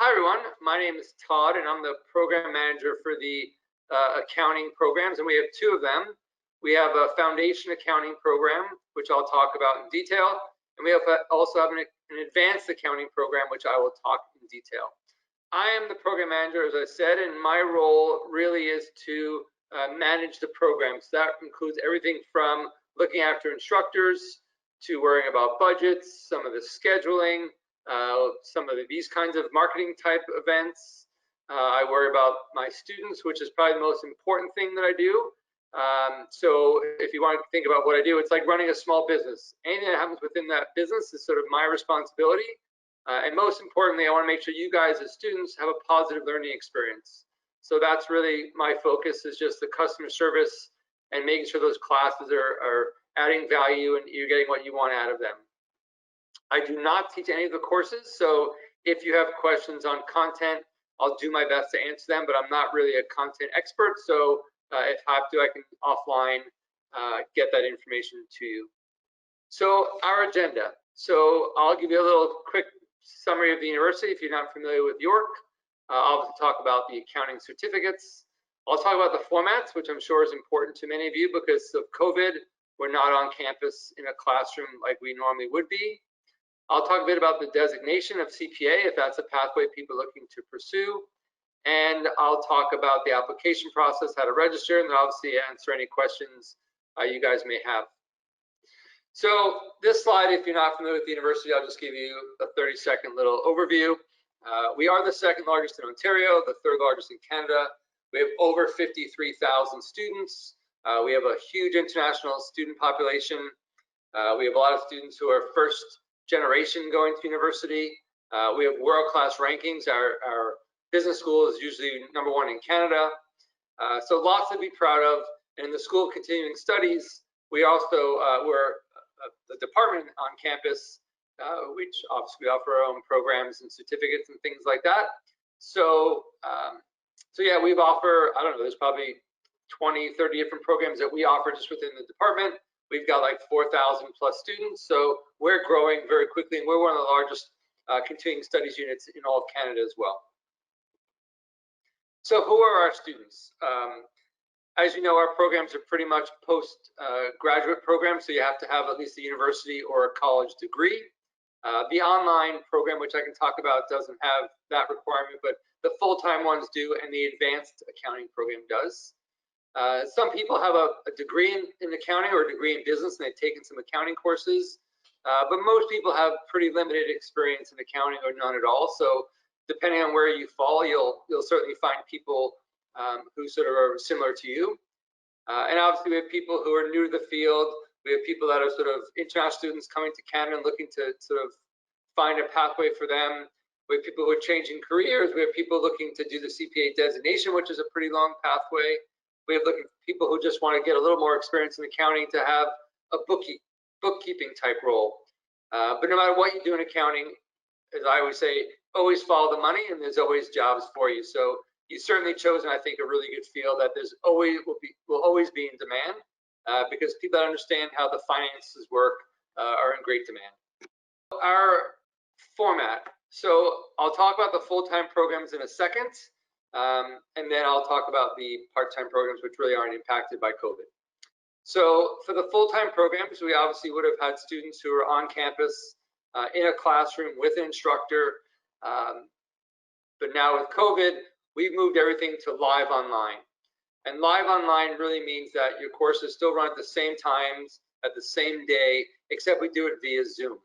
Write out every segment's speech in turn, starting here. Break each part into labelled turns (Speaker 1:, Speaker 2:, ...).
Speaker 1: Hi everyone, my name is Todd and I'm the program manager for the accounting programs, and we have two of them. We have a foundation accounting program, which I'll talk about in detail, and we also have an advanced accounting program, which I will talk in detail. I am the program manager, as I said, and my role really is to manage the programs. That includes everything from looking after instructors to worrying about budgets, some of the scheduling, some of these kinds of marketing type events. I worry about my students, which is probably the most important thing that I do. So if you want to think about what I do, it's like running a small business. Anything that happens within that business is sort of my responsibility. And most importantly, I want to make sure you guys as students have a positive learning experience. So that's really my focus, is just the customer service and making sure those classes are adding value and you're getting what you want out of them. I do not teach any of the courses, so if you have questions on content, I'll do my best to answer them, but I'm not really a content expert, so if I have to, I can offline get that information to you. So our agenda. So I'll give you a little quick summary of the university if you're not familiar with York. I'll also talk about the accounting certificates. I'll talk about the formats, which I'm sure is important to many of you because of COVID. We're not on campus in a classroom like we normally would be. I'll talk a bit about the designation of CPA, if that's a pathway people are looking to pursue. And I'll talk about the application process, how to register, and then obviously answer any questions you guys may have. So this slide, if you're not familiar with the university, I'll just give you a 30-second little overview. We are the second largest in Ontario, the third largest in Canada. We have over 53,000 students. We have a huge international student population. We have a lot of students who are first generation going to university. We have world-class rankings. Our business school is usually #1 in Canada. So lots to be proud of. And in the School of Continuing Studies, we also we're the department on campus, which obviously we offer our own programs and certificates and things like that. So yeah, we've offered, I don't know, there's probably 20, 30 different programs that we offer just within the department. We've got like 4,000 plus students, so we're growing very quickly, and we're one of the largest continuing studies units in all of Canada as well. So who are our students? As you know, our programs are pretty much post-graduate programs, so you have to have at least a university or a college degree. The online program, which I can talk about, doesn't have that requirement, but the full-time ones do, and the advanced accounting program does. Some people have a degree in accounting or a degree in business, and they've taken some accounting courses, but most people have pretty limited experience in accounting or none at all. So depending on where you fall, you'll certainly find people who sort of are similar to you. And obviously we have people who are new to the field. We have people that are sort of international students coming to Canada and looking to sort of find a pathway for them. We have people who are changing careers. We have people looking to do the CPA designation, which is a pretty long pathway. We have people who just want to get a little more experience in accounting to have a bookkeeping type role. But no matter what you do in accounting, as I always say, always follow the money, and there's always jobs for you. So you've certainly chosen, I think, a really good field that there's always will always be in demand because people that understand how the finances work are in great demand. Our format. So I'll talk about the full-time programs in a second. And then I'll talk about the part-time programs, which really aren't impacted by COVID. So for the full-time programs, we obviously would have had students who are on campus in a classroom with an instructor. But now with COVID, we've moved everything to live online. And live online really means that your courses still run at the same times, at the same day, except we do it via Zoom.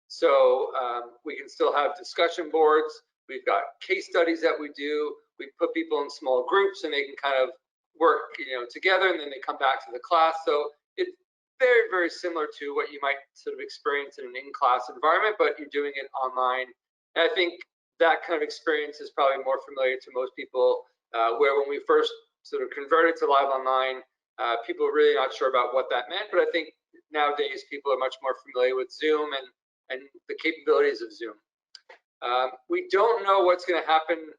Speaker 1: So we can still have discussion boards. We've got case studies that we do. We put people in small groups and they can kind of work, together, and then they come back to the class. So it's very, very similar to what you might sort of experience in an in-class environment, but you're doing it online. And I think that kind of experience is probably more familiar to most people, where when we first sort of converted to live online, people were really not sure about what that meant. But I think nowadays people are much more familiar with Zoom and the capabilities of Zoom. We don't know what's going to happen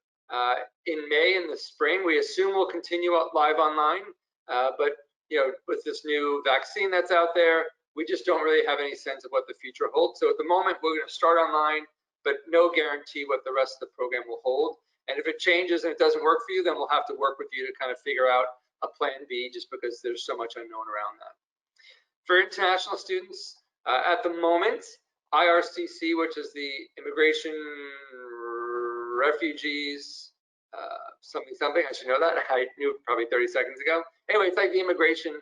Speaker 1: in May in the spring. We assume we'll continue live online, but with this new vaccine that's out there, we just don't really have any sense of what the future holds. So at the moment, we're going to start online, but no guarantee what the rest of the program will hold. And if it changes and it doesn't work for you, then we'll have to work with you to kind of figure out a plan B, just because there's so much unknown around that. For international students, at the moment, IRCC, which is the Immigration Refugees, something, I should know that. I knew it probably 30 seconds ago. Anyway, it's like the immigration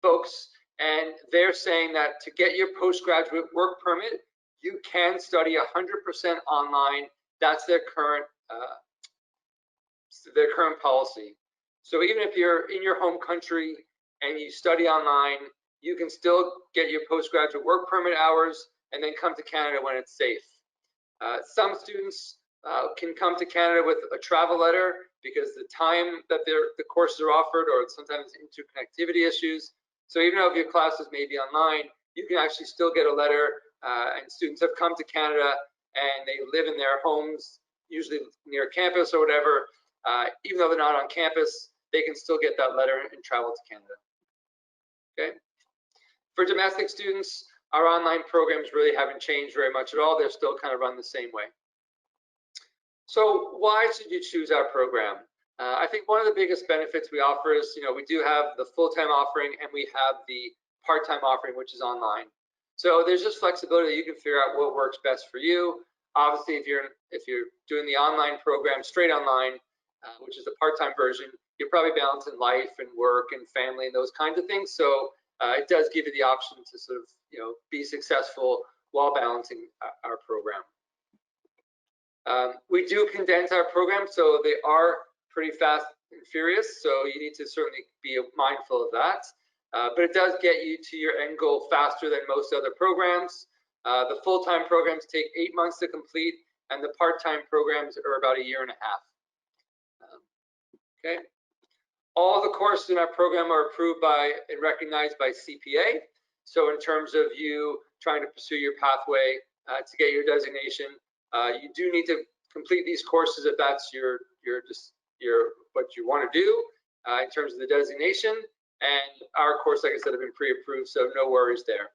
Speaker 1: folks, and they're saying that to get your postgraduate work permit, you can study 100% online. That's their current policy. So even if you're in your home country and you study online, you can still get your postgraduate work permit hours and then come to Canada when it's safe. Some students can come to Canada with a travel letter because the time that the courses are offered, or sometimes interconnectivity issues. So even though your classes may be online, you can actually still get a letter, and students have come to Canada and they live in their homes, usually near campus or whatever. Even though they're not on campus, they can still get that letter and travel to Canada. Okay. For domestic students, our online programs really haven't changed very much at all. They're still kind of run the same way. So why should you choose our program? I think one of the biggest benefits we offer is, we do have the full-time offering and we have the part-time offering, which is online. So there's just flexibility. You can figure out what works best for you. Obviously, if you're doing the online program straight online, which is the part-time version, you're probably balancing life and work and family and those kinds of things. So it does give you the option to sort of, be successful while balancing our program. We do condense our program, so they are pretty fast and furious. So you need to certainly be mindful of that. But it does get you to your end goal faster than most other programs. The full-time programs take 8 months to complete, and the part-time programs are about 1.5 years. Okay. All the courses in our program are approved by and recognized by CPA. So in terms of you trying to pursue your pathway to get your designation, you do need to complete these courses if that's what you want to do in terms of the designation. And our course, like I said, have been pre-approved, so no worries there.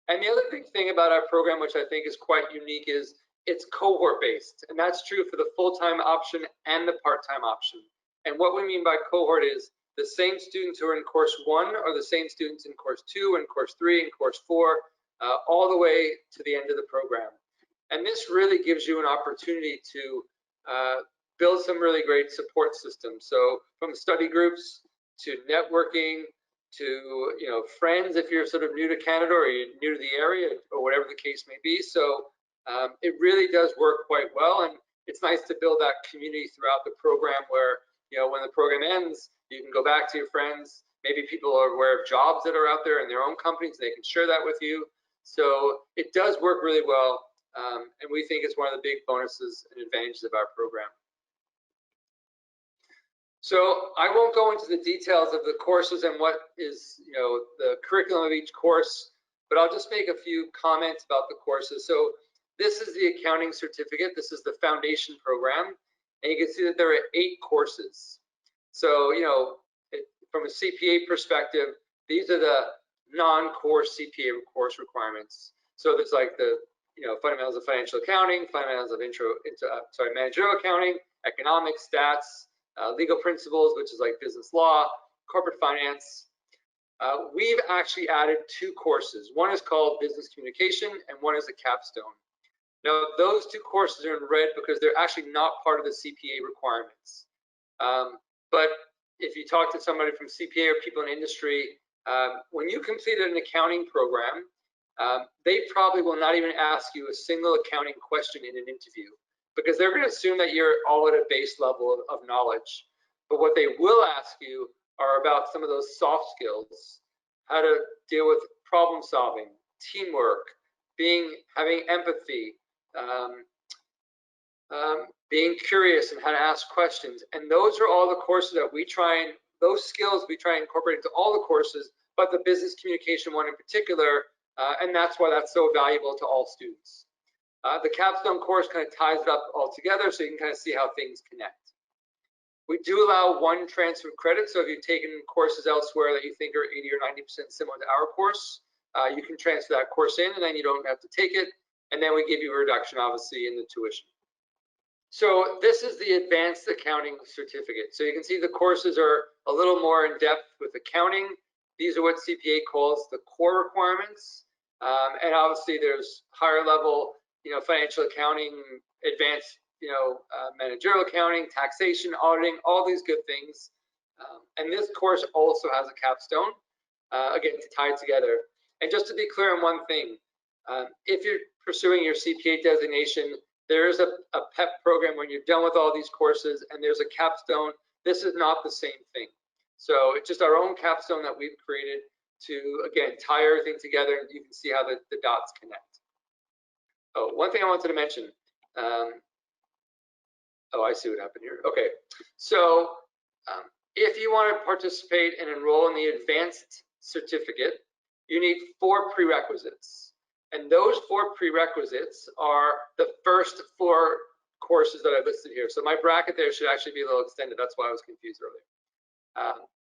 Speaker 1: And the other big thing about our program, which I think is quite unique, is it's cohort-based, and that's true for the full-time option and the part-time option. And what we mean by cohort is the same students who are in course 1 are the same students in course 2 and course 3 and course 4, all the way to the end of the program. And this really gives you an opportunity to build some really great support systems. So from study groups to networking to friends if you're sort of new to Canada or you're new to the area or whatever the case may be. So it really does work quite well, and it's nice to build that community throughout the program where when the program ends, you can go back to your friends. Maybe people are aware of jobs that are out there in their own companies, and they can share that with you. So it does work really well, and we think it's one of the big bonuses and advantages of our program. So I won't go into the details of the courses and what is the curriculum of each course, but I'll just make a few comments about the courses. So this is the accounting certificate. This is the foundation program, and you can see that there are 8 courses. So from a CPA perspective, these are the non-core CPA course requirements. So there's like the fundamentals of financial accounting, fundamentals of managerial accounting, economics, stats, legal principles, which is like business law, corporate finance. We've actually added 2 courses. One is called business communication, and one is a capstone. Now, those 2 courses are in red because they're actually not part of the CPA requirements. But if you talk to somebody from CPA or people in industry, when you completed an accounting program, they probably will not even ask you a single accounting question in an interview because they're going to assume that you're all at a base level of knowledge. But what they will ask you are about some of those soft skills, how to deal with problem solving, teamwork, having empathy, being curious and how to ask questions. And those are all the courses that those skills we try and incorporate into all the courses, but the business communication one in particular, and that's why that's so valuable to all students. The capstone course kind of ties it up all together so you can kind of see how things connect. We do allow 1 transfer credit, so if you've taken courses elsewhere that you think are 80 or 90% similar to our course, you can transfer that course in and then you don't have to take it. and then we give you a reduction, obviously, in the tuition. So this is the advanced accounting certificate. So you can see the courses are a little more in depth with accounting. These are what CPA calls the core requirements. And obviously there's higher level, financial accounting, advanced, managerial accounting, taxation, auditing, all these good things. And this course also has a capstone, again, to tie it together. And just to be clear on one thing, if you're pursuing your CPA designation, there is a PEP program when you're done with all these courses, and there's a capstone. This is not the same thing. So it's just our own capstone that we've created to, again, tie everything together, and you can see how the dots connect. Oh, one thing I wanted to mention. Oh, I see what happened here. Okay, so if you want to participate and enroll in the advanced certificate, you need 4 prerequisites. And those 4 prerequisites are the first 4 courses that I listed here. So my bracket there should actually be a little extended. That's why I was confused earlier.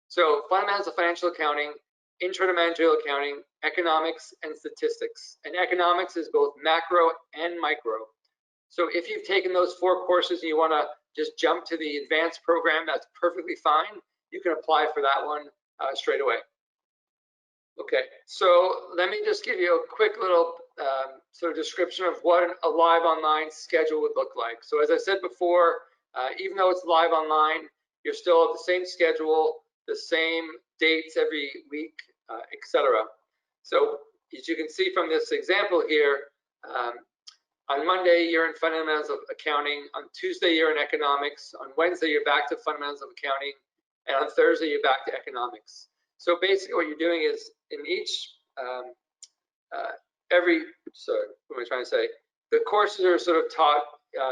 Speaker 1: So fundamentals of financial accounting, intro to managerial accounting, economics, and statistics. And economics is both macro and micro. So if you've taken those 4 courses and you want to just jump to the advanced program, that's perfectly fine. You can apply for that one straight away. Okay, so let me just give you a quick little sort of description of what a live online schedule would look like. So as I said before, even though it's live online, you're still at the same schedule, the same dates every week, etc. So as you can see from this example here, on Monday, you're in fundamentals of accounting. On Tuesday, you're in economics. On Wednesday, you're back to fundamentals of accounting. And on Thursday, you're back to economics. So basically what you're doing is in each, what am I trying to say? The courses are sort of taught,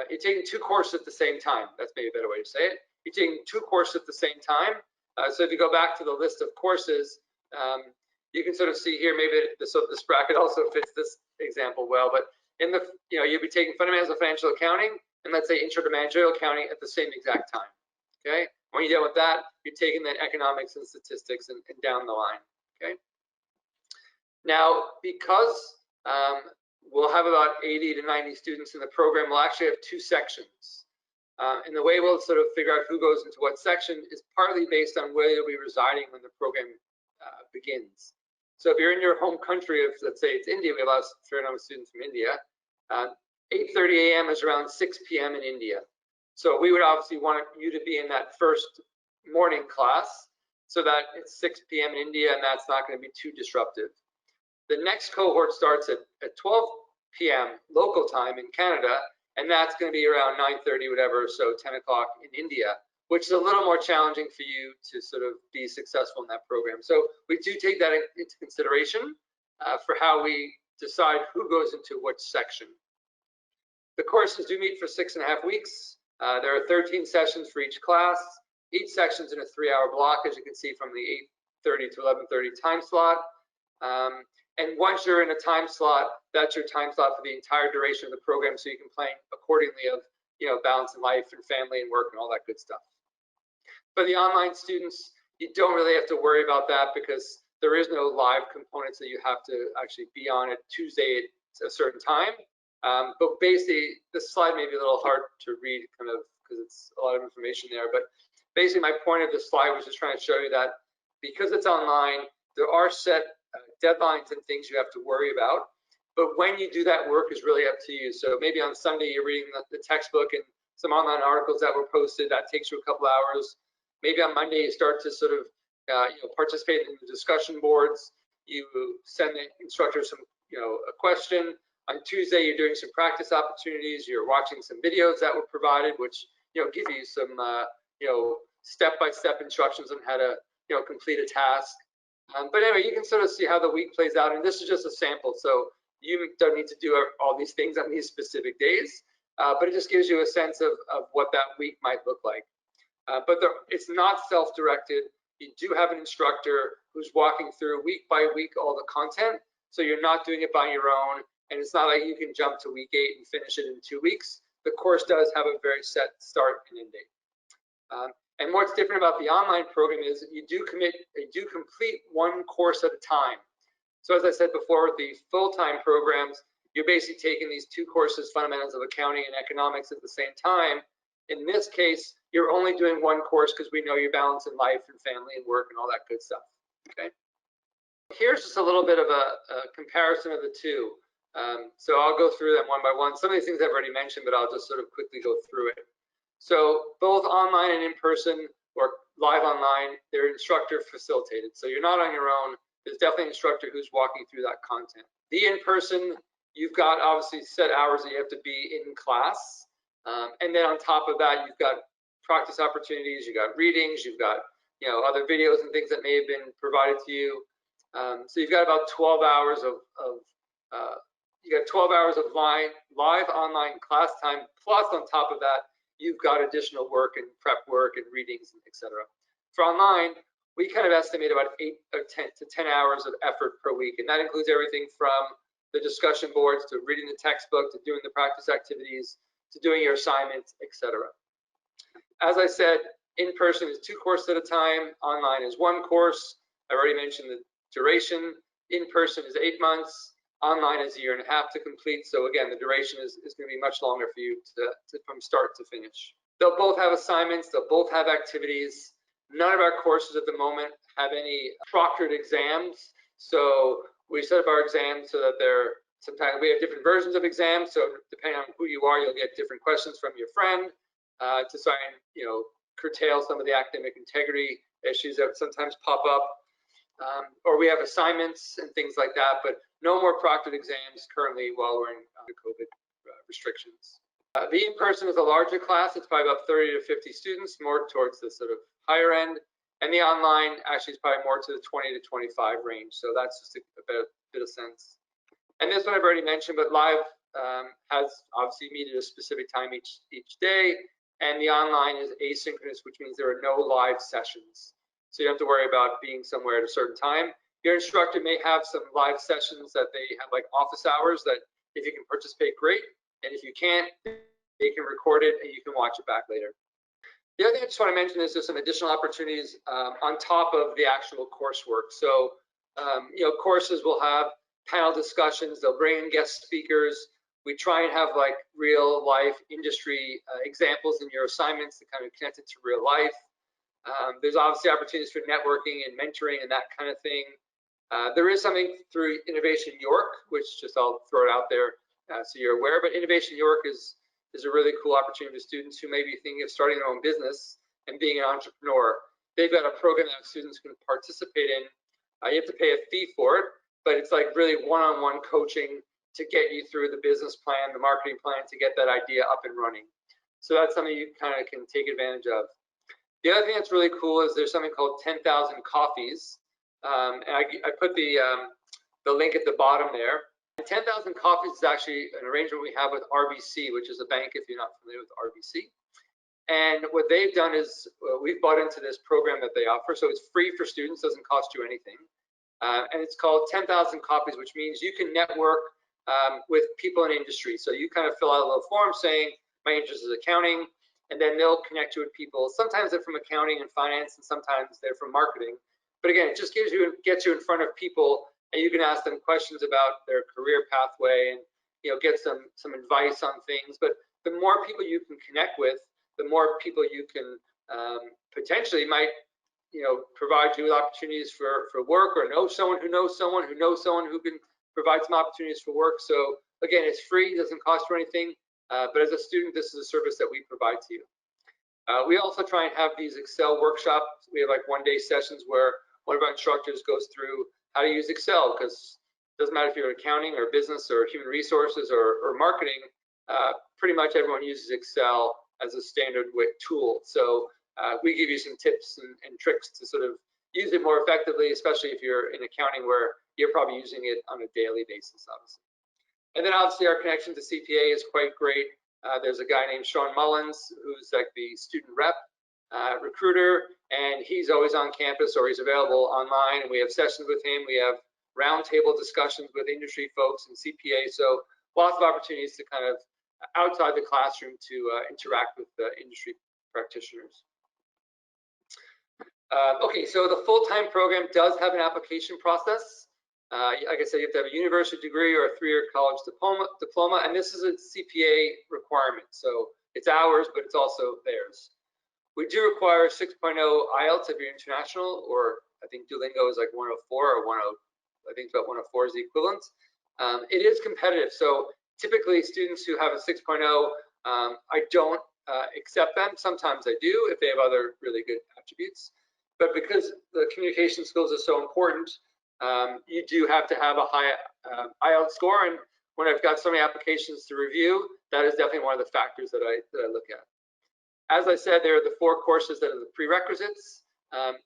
Speaker 1: you're taking 2 courses at the same time. That's maybe a better way to say it. You're taking 2 courses at the same time. So if you go back to the list of courses, you can sort of see here, maybe this bracket also fits this example well, but in the, you'll be taking fundamentals of financial accounting and let's say intro to managerial accounting at the same exact time, okay? When you're done with that, you're taking the economics and statistics and down the line, okay? Now, because we'll have about 80 to 90 students in the program, we'll actually have 2 sections. And the way we'll sort of figure out who goes into what section is partly based on where you'll be residing when the program begins. So if you're in your home country, if let's say it's India, we have a fair number of students from India, 8:30 a.m. is around 6 p.m. in India. So we would obviously want you to be in that first morning class so that it's 6 p.m. in India and that's not going to be too disruptive. The next cohort starts at 12 p.m. local time in Canada, and that's going to be around 9:30, whatever, so 10 o'clock in India, which is a little more challenging for you to sort of be successful in that program. So we do take that into consideration for how we decide who goes into which section. The courses do meet for 6.5 weeks. There are 13 sessions for each class. Each section's in a 3-hour block, as you can see from the 8:30 to 11:30 time slot. And once you're in a time slot, that's your time slot for the entire duration of the program, so you can plan accordingly of, balancing life and family and work and all that good stuff. For the online students, you don't really have to worry about that because there is no live components that you have to actually be on at Tuesday at a certain time. But basically, this slide may be a little hard to read kind of because it's a lot of information there. But basically, my point of this slide was just trying to show you that because it's online, there are set deadlines and things you have to worry about. But when you do that work is really up to you. So maybe on Sunday, you're reading the textbook and some online articles that were posted. That takes you a couple hours. Maybe on Monday, you start to sort of participate in the discussion boards. You send the instructor some, a question. On Tuesday, you're doing some practice opportunities. You're watching some videos that were provided, which give you some step-by-step instructions on how to complete a task. But anyway, you can sort of see how the week plays out, and this is just a sample, so you don't need to do all these things on these specific days, but it just gives you a sense of what that week might look like. But it's not self-directed. You do have an instructor who's walking through week by week all the content, so you're not doing it by your own, and it's not like you can jump to week 8 and finish it in 2 weeks. The course does have a very set start and end date. And what's different about the online program is you do complete one course at a time. So as I said before, with the full-time programs, you're basically taking these two courses, fundamentals of accounting and economics, at the same time. In this case, you're only doing one course because we know you're balancing life and family and work and all that good stuff. Okay. Here's just a little bit of a comparison of the two. So I'll go through them one by one. Some of these things I've already mentioned, but I'll just sort of quickly go through it. So both online and in person, or live online, they're instructor facilitated. So you're not on your own. There's definitely an instructor who's walking through that content. The in-person, you've got obviously set hours that you have to be in class. And then on top of that, you've got practice opportunities, you've got readings, you've got other videos and things that may have been provided to you. So you've got about 12 hours of live online class time, plus on top of that, you've got additional work and prep work and readings, etc. For online, we kind of estimate about 8 or 10 to 10 hours of effort per week, and that includes everything from the discussion boards to reading the textbook to doing the practice activities to doing your assignments, etc. As I said, in person is 2 courses at a time, online is 1 course. I already mentioned the duration. In person is 8 months, online is 1.5 years to complete. So again, the duration is going to be much longer for you to from start to finish. They'll both have assignments, they'll both have activities. None of our courses at the moment have any proctored exams. So we set up our exams so that sometimes we have different versions of exams. So depending on who you are, you'll get different questions from your friend to try and curtail some of the academic integrity issues that sometimes pop up. Or we have assignments and things like that, but no more proctored exams currently while we're in COVID restrictions. The in-person is a larger class. It's probably about 30 to 50 students, more towards the sort of higher end. And the online actually is probably more to the 20 to 25 range. So that's just a bit of sense. And this one I've already mentioned, but live has obviously meet at a specific time each day. And the online is asynchronous, which means there are no live sessions. So you don't have to worry about being somewhere at a certain time. Your instructor may have some live sessions that they have like office hours that if you can participate, great. And if you can't, they can record it and you can watch it back later. The other thing I just want to mention is there's some additional opportunities on top of the actual coursework. So, courses will have panel discussions. They'll bring in guest speakers. We try and have like real life industry examples in your assignments to kind of connect it to real life. There's obviously opportunities for networking and mentoring and that kind of thing. There is something through Innovation York, which just I'll throw it out there so you're aware. But Innovation York is a really cool opportunity for students who may be thinking of starting their own business and being an entrepreneur. They've got a program that students can participate in. You have to pay a fee for it, but it's like really one-on-one coaching to get you through the business plan, the marketing plan, to get that idea up and running. So that's something you kind of can take advantage of. The other thing that's really cool is there's something called 10,000 Coffees, and I put the link at the bottom there. 10,000 Coffees is actually an arrangement we have with RBC, which is a bank if you're not familiar with RBC. And what they've done is we've bought into this program that they offer, so it's free for students, doesn't cost you anything. And it's called 10,000 Coffees, which means you can network with people in industry. So you kind of fill out a little form saying, my interest is accounting, and then they'll connect you with people. Sometimes they're from accounting and finance, and sometimes they're from marketing. But again, it just gets you in front of people, and you can ask them questions about their career pathway and get some advice on things. But the more people you can connect with, the more people you can potentially might provide you with opportunities for work, or know someone who knows someone who knows someone who can provide some opportunities for work. So again, it's free, doesn't cost you anything. But as a student, this is a service that we provide to you. We also try and have these Excel workshops. We have like one-day sessions where one of our instructors goes through how to use Excel, because it doesn't matter if you're in accounting or business or human resources or marketing, pretty much everyone uses Excel as a standard tool. So we give you some tips and tricks to sort of use it more effectively, especially if you're in accounting where you're probably using it on a daily basis, obviously. And then obviously our connection to CPA is quite great. There's a guy named Sean Mullins who's like the student rep recruiter, and he's always on campus or he's available online, and we have sessions with him. We have roundtable discussions with industry folks and CPA, so lots of opportunities to kind of outside the classroom to interact with the industry practitioners. Okay, so the full-time program does have an application process. Like I said, you have to have a university degree or a 3-year college diploma, and this is a CPA requirement. So it's ours, but it's also theirs. We do require 6.0 IELTS if you're international, or I think Duolingo is like 104 or 10. I think about 104 is the equivalent. It is competitive, so typically students who have a 6.0, I don't accept them. Sometimes I do if they have other really good attributes. But because the communication skills are so important, you do have to have a high IELTS score. And when I've got so many applications to review, that is definitely one of the factors that I look at. As I said, there are the 4 courses that are the prerequisites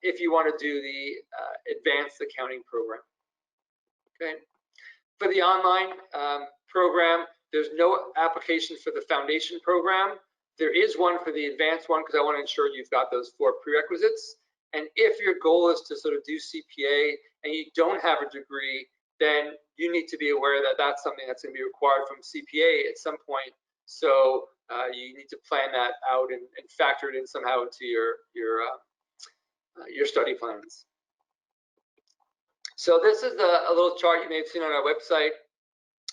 Speaker 1: if you want to do the advanced accounting program. Okay. For the online program, there's no application for the foundation program. There is one for the advanced one because I want to ensure you've got those 4 prerequisites. And if your goal is to sort of do CPA and you don't have a degree, then you need to be aware that that's something that's going to be required from CPA at some point. So you need to plan that out and factor it in somehow into your study plans. So this is a little chart you may have seen on our website.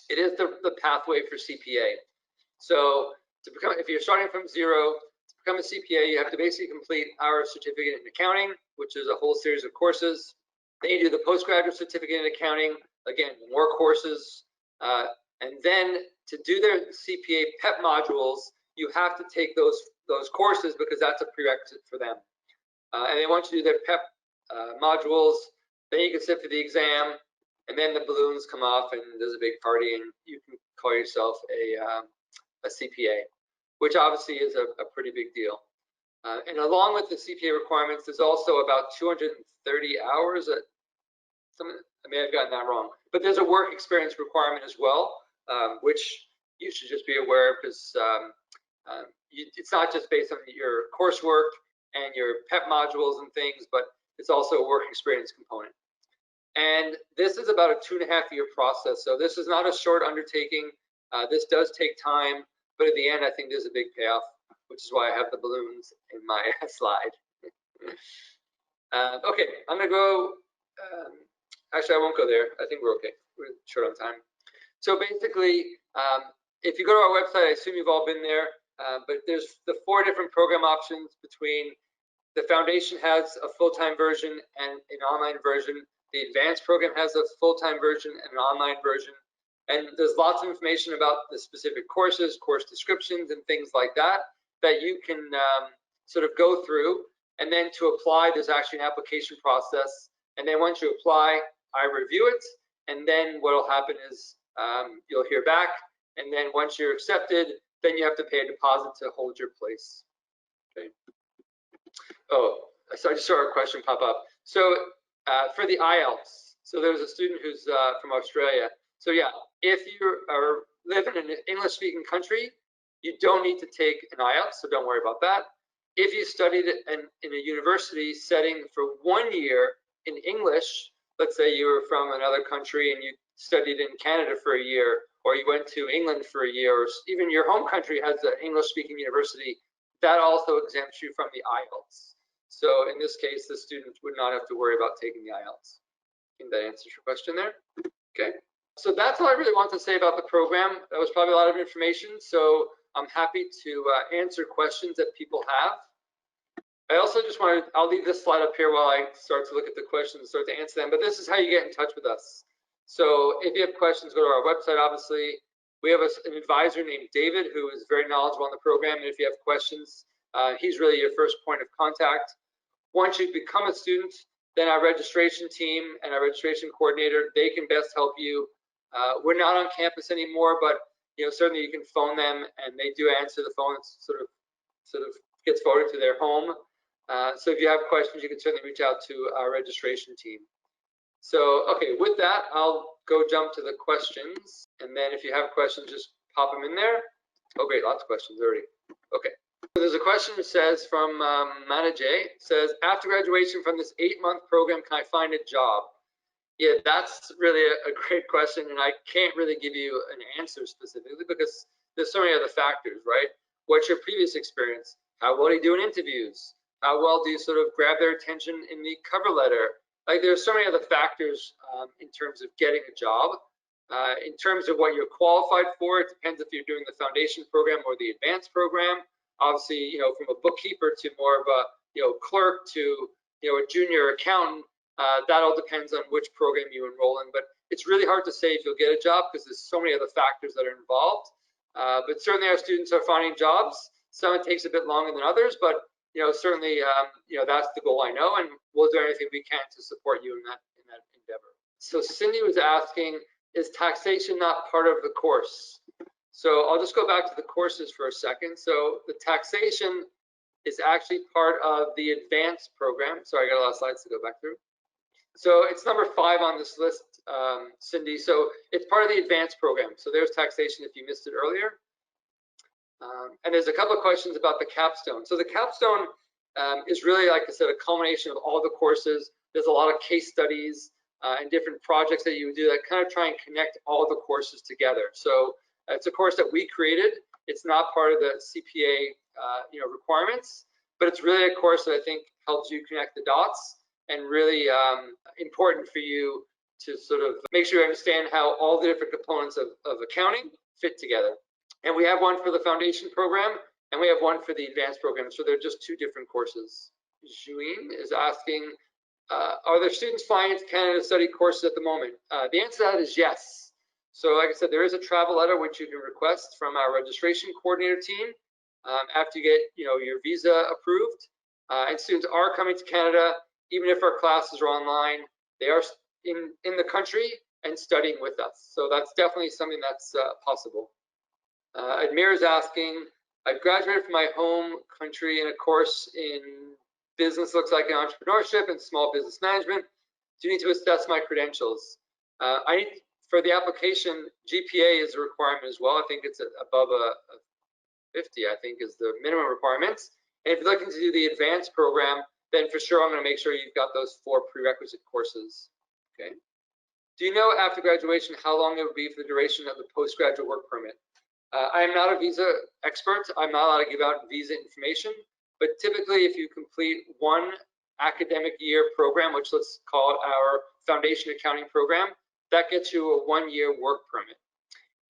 Speaker 1: It is the pathway for CPA. So to become, if you're starting from 0, to become a CPA, you have to basically complete our certificate in accounting, which is a whole series of courses. Then you do the postgraduate certificate in accounting, again, more courses. And then to do their CPA PEP modules, you have to take those courses because that's a prerequisite for them. And they want you to do their PEP modules. Then you can sit for the exam, and then the balloons come off, and there's a big party, and you can call yourself a CPA, which obviously is a pretty big deal. And along with the CPA requirements, there's also about 230 hours. I may have gotten that wrong, but there's a work experience requirement as well, which you should just be aware of because it's not just based on your coursework and your PEP modules and things, but it's also a work experience component. And this is about a 2.5-year process. So this is not a short undertaking. This does take time, but at the end, I think there's a big payoff, which is why I have the balloons in my slide. Okay, I'm gonna go, actually I won't go there. I think we're okay, we're short on time. So basically, if you go to our website, I assume you've all been there, but there's the 4 different program options between the foundation has a full-time version and an online version. The advanced program has a full-time version and an online version. And there's lots of information about the specific courses, course descriptions, and things like that you can sort of go through. And then to apply, there's actually an application process. And then once you apply, I review it. And then what will happen is you'll hear back. And then once you're accepted, then you have to pay a deposit to hold your place. Okay. Oh, so I just saw a question pop up. So for the IELTS, so there was a student who's from Australia. So yeah, if you live in an English-speaking country, you don't need to take an IELTS, so don't worry about that. If you studied in a university setting for 1 year in English, let's say you were from another country and you studied in Canada for a year, or you went to England for a year, or even your home country has an English-speaking university, that also exempts you from the IELTS. So in this case, the student would not have to worry about taking the IELTS. I think that answers your question there. Okay. So that's all I really want to say about the program. That was probably a lot of information. So I'm happy to answer questions that people have. I also just wanted, I'll leave this slide up here while I start to look at the questions and start to answer them. But this is how you get in touch with us. So if you have questions, go to our website, obviously. We have an advisor named David who is very knowledgeable on the program. And if you have questions, he's really your first point of contact. Once you become a student, then our registration team and our registration coordinator, they can best help you. We're not on campus anymore, but certainly you can phone them and they do answer the phone. It's sort of gets forwarded to their home. So if you have questions, you can certainly reach out to our registration team. So, okay, with that, I'll go jump to the questions. And then if you have questions, just pop them in there. Oh, great, lots of questions already. Okay. So there's a question that says from Manajay, says, after graduation from this 8-month program, can I find a job? Yeah, that's really a great question. And I can't really give you an answer specifically because there's so many other factors, right? What's your previous experience? How well do you do in interviews? How well do you sort of grab their attention in the cover letter? like there's so many other factors in terms of getting a job. In terms of what you're qualified for, it depends if you're doing the foundation program or the advanced program. Obviously, from a bookkeeper to more of a clerk to a junior accountant, that all depends on which program you enroll in. But it's really hard to say if you'll get a job because there's so many other factors that are involved. But certainly our students are finding jobs. Some it takes a bit longer than others, but certainly that's the goal, I know, and we'll do anything we can to support you in that endeavor. So Cindy was asking, is taxation not part of the course? So I'll just go back to the courses for a second. So the taxation is actually part of the advanced program. Sorry, I got a lot of slides to go back through. So it's number 5 on this list, Cindy. So it's part of the advanced program. So there's taxation if you missed it earlier. And there's a couple of questions about the capstone. So the capstone is really, like I said, a culmination of all the courses. There's a lot of case studies and different projects that you would do that kind of try and connect all the courses together. So it's a course that we created. It's not part of the CPA requirements, but it's really a course that I think helps you connect the dots and really important for you to sort of make sure you understand how all the different components of accounting fit together. And we have one for the foundation program and we have one for the advanced program. So they're just 2 different courses. Juine is asking, are there students flying to Canada to study courses at the moment? The answer to that is yes. So like I said, there is a travel letter which you can request from our registration coordinator team after you get your visa approved. And students are coming to Canada, even if our classes are online, they are in the country and studying with us. So that's definitely something that's possible. Admir is asking, I graduated from my home country in a course in business looks like entrepreneurship and small business management. Do you need to assess my credentials? For the application, GPA is a requirement as well. I think it's above a 50, I think is the minimum requirements. And if you're looking to do the advanced program, then for sure I'm going to make sure you've got those 4 prerequisite courses. Okay. Do you know after graduation how long it would be for the duration of the postgraduate work permit? I am not a visa expert. I'm not allowed to give out visa information, but typically if you complete 1 academic year program, which let's call it our foundation accounting program, that gets you a 1-year work permit.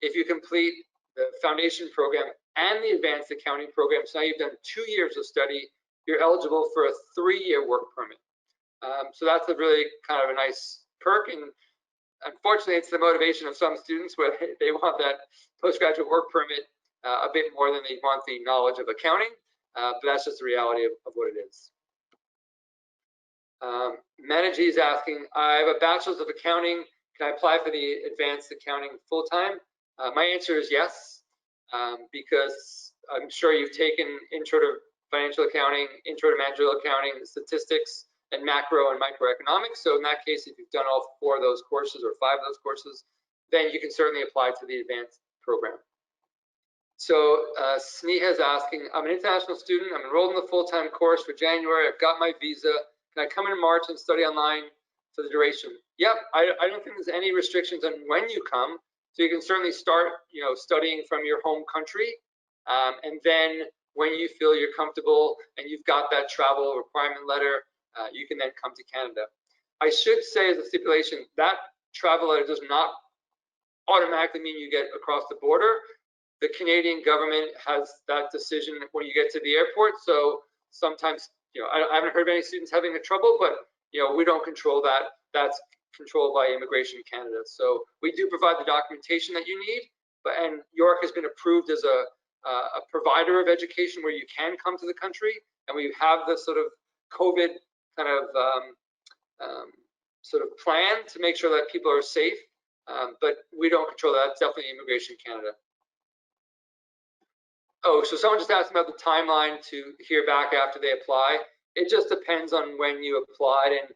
Speaker 1: If you complete the foundation program and the advanced accounting program, so now you've done 2 years of study, you're eligible for a 3-year work permit. So that's a really kind of a nice perk, and unfortunately it's the motivation of some students where they want that postgraduate work permit a bit more than they want the knowledge of accounting, but that's just the reality of what it is. Manaji is asking, I have a bachelor's of accounting. Can I apply for the advanced accounting full-time? My answer is yes, because I'm sure you've taken intro to financial accounting, intro to managerial accounting, statistics, and macro and microeconomics. So in that case, if you've done all 4 of those courses or 5 of those courses, then you can certainly apply to the advanced program. So Sneha is asking, I'm an international student. I'm enrolled in the full-time course for January. I've got my visa. Can I come in March and study online for the duration? Yep, I don't think there's any restrictions on when you come. So you can certainly start, studying from your home country, and then when you feel you're comfortable and you've got that travel requirement letter, you can then come to Canada. I should say as a stipulation, that travel letter does not automatically mean you get across the border. The Canadian government has that decision when you get to the airport. So sometimes, I haven't heard of any students having a trouble, but we don't control that. That's controlled by Immigration Canada. So we do provide the documentation that you need, and York has been approved as a provider of education where you can come to the country, and we have the sort of COVID kind of sort of plan to make sure that people are safe, but we don't control that. It's definitely Immigration Canada. Oh, so someone just asked about the timeline to hear back after they apply. It just depends on when you applied and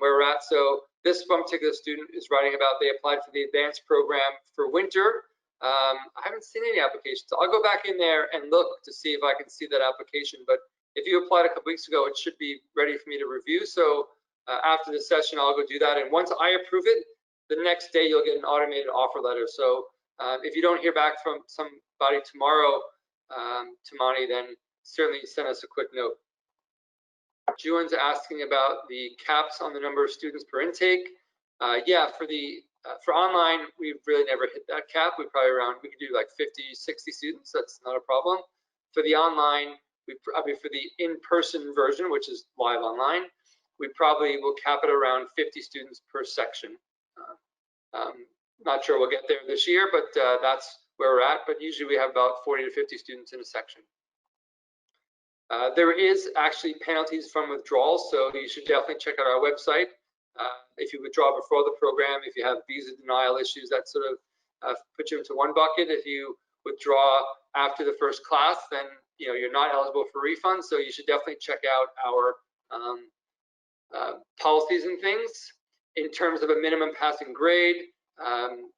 Speaker 1: where we're at. So this one particular student is writing about they applied for the advanced program for winter. I haven't seen any applications. So I'll go back in there and look to see if I can see that application. But if you applied a couple weeks ago, it should be ready for me to review. So after this session, I'll go do that. And once I approve it, the next day you'll get an automated offer letter. So if you don't hear back from somebody tomorrow, Tamani, then certainly send us a quick note. Juan's asking about the caps on the number of students per intake. Yeah, for online, we've really never hit that cap. We could do like 50, 60 students. That's not a problem. For the online, for the in-person version, which is live online, we probably will cap it around 50 students per section. Not sure we'll get there this year, but that's where we're at. But usually we have about 40 to 50 students in a section. There is actually penalties from withdrawals, so you should definitely check out our website. If you withdraw before the program, if you have visa denial issues, that sort of puts you into one bucket. If you withdraw after the first class, then you're not eligible for refund. So you should definitely check out our policies and things. In terms of a minimum passing grade,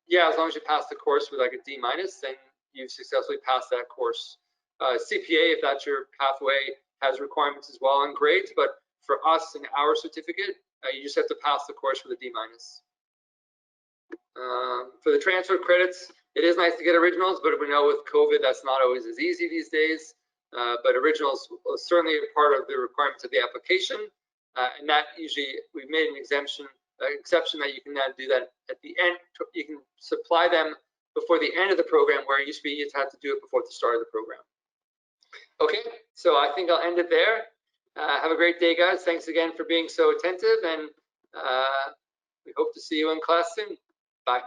Speaker 1: yeah, as long as you pass the course with like a D-, then you've successfully passed that course. CPA, if that's your pathway, has requirements as well on grades, but for us in our certificate, you just have to pass the course with a D-. For the transfer credits, it is nice to get originals, but we know with COVID, that's not always as easy these days. But originals are certainly a part of the requirements of the application, and that usually we've made an exception that you can now do that at the end. You can supply them before the end of the program, where it used to be you'd have to do it before the start of the program. Okay, so I think I'll end it there. Have a great day, guys. Thanks again for being so attentive, and we hope to see you in class soon. Bye.